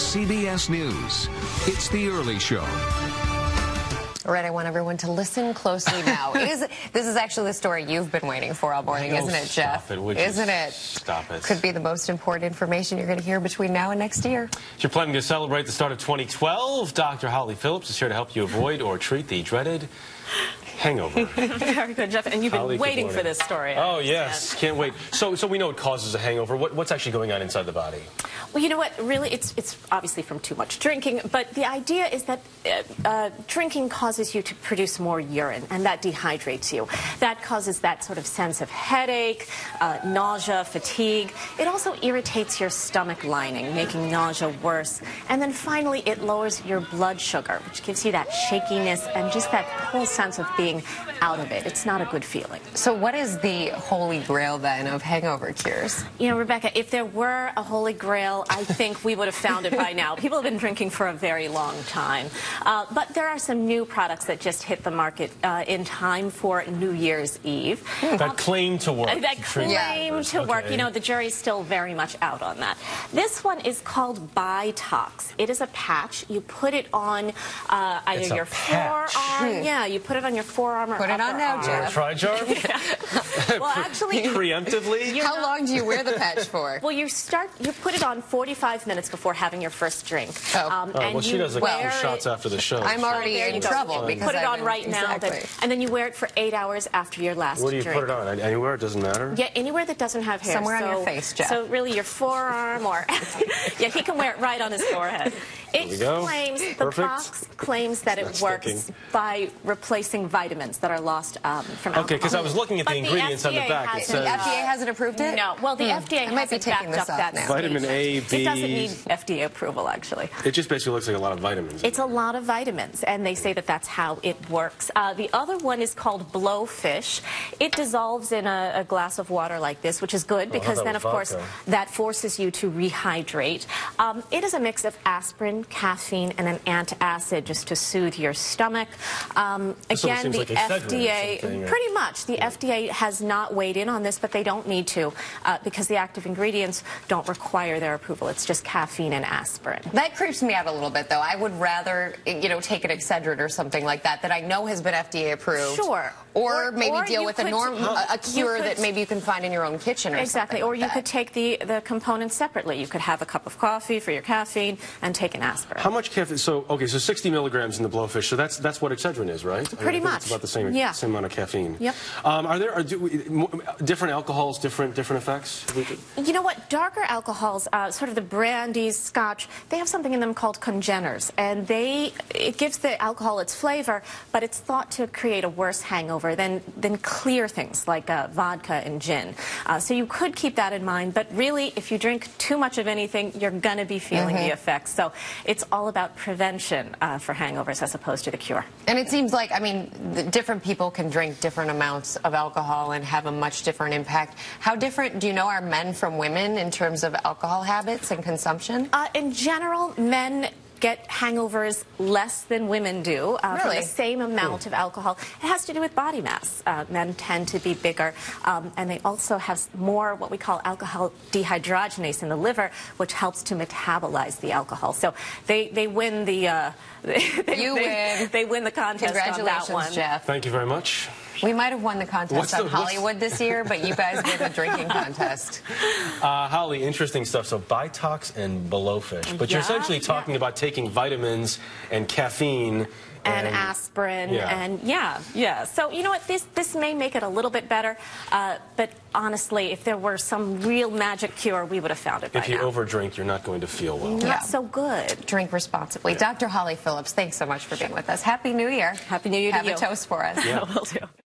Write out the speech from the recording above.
CBS News. It's The Early Show. All right, I want everyone to listen closely now. This is actually the story you've been waiting for all morning, isn't it, Jeff? Isn't it? Stop it. Could be the most important information you're going to hear between now and next year. If you're planning to celebrate the start of 2012, Dr. Holly Phillips is here to help you avoid or treat the dreaded hangover. Very good, Jeff. And you've been waiting for this story. Oh, yes. Can't wait. So we know it causes a hangover. What's actually going on inside the body? Well, you know what? Really, it's obviously from too much drinking. But the idea is that drinking causes you to produce more urine, and that dehydrates you. That causes that sort of sense of headache, nausea, fatigue. It also irritates your stomach lining, making nausea worse. And then finally, it lowers your blood sugar, which gives you that shakiness and just that whole sense of being out of it. It's not a good feeling. So what is the holy grail, then, of hangover cures? You know, Rebecca, if there were a holy grail, I think we would have found it by now. People have been drinking for a very long time. But there are some new products that just hit the market in time for New Year's Eve. That claim to work. That claim to work. You know, the jury's still very much out on that. This one is called Bitox. It is a patch. You put it on either your forearm. Yeah, you put it on your forearm or put it on now, Jeff. Try jar? Well, actually, preemptively. How long do you wear the patch for? Well, you put it on 45 minutes before having your first drink. And well, she does a couple shots after the show. I'm already in trouble because put it on right now, and then you wear it for 8 hours after your last drink. Where do you put it on? Anywhere? It doesn't matter? Yeah, anywhere that doesn't have hair. Somewhere on your face, Jeff. So really your forearm or... yeah, he can wear it right on his forehead. The box claims that it works by replacing vitamins that are lost from alcohol. Okay, because I was looking at the ingredients on the back. It says... The FDA hasn't approved it? No. Well, the FDA hasn't backed up that now. Vitamin A, B... It doesn't need FDA approval, actually. It just basically looks like a lot of vitamins. It's a lot of vitamins, and they say that that's how it works. The other one is called Blowfish. It dissolves in a glass of water like this, which is good because then, of course, that forces you to rehydrate. It is a mix of aspirin, caffeine, and an antacid just to soothe your stomach. Again, the FDA, pretty much, the FDA has not weighed in on this, but they don't need to because the active ingredients don't require their approval. It's just caffeine and aspirin. That creeps me out a little bit, though. I would rather, you know, take an Excedrin or something like that I know has been FDA approved. Sure. Or maybe deal with a cure that maybe you can find in your own kitchen or exactly. something Or you could take the components separately. You could have a cup of coffee for your caffeine and take an aspirin. How much caffeine? So 60 milligrams in the Blowfish. So that's what Excedrin is, right? Pretty much. It's about the same amount of caffeine. Yep. Are there different alcohols, different effects? You know what? Darker alcohols, sort of the brandies, scotch, they have something in them called congeners, and it gives the alcohol its flavor, but it's thought to create a worse hangover than clear things like vodka and gin. So you could keep that in mind, but really, if you drink too much of anything, you're going to be feeling the effects. So it's all about prevention for hangovers as opposed to the cure. And it seems like, I mean, different people can drink different amounts of alcohol and have a much different impact. How different, do you know, are men from women in terms of alcohol habits and consumption? In general, men get hangovers less than women do from the same amount of alcohol. It has to do with body mass. Men tend to be bigger, and they also have more what we call alcohol dehydrogenase in the liver, which helps to metabolize the alcohol. So they win the they win the contest on that one. Jeff. Thank you very much. We might have won the contest on Hollywood this year, but you guys won the drinking contest. Holly, interesting stuff. So Bitox and Blowfish. But you're essentially talking about taking vitamins and caffeine and aspirin and so you know what, this may make it a little bit better, but honestly, if there were some real magic cure, we would have found it by now. If you overdrink, you're not going to feel well. Not so good. Drink responsibly. Dr. Holly Phillips, thanks so much for being with us. Happy New Year. Happy New Year to you. Have a toast for us. Will do.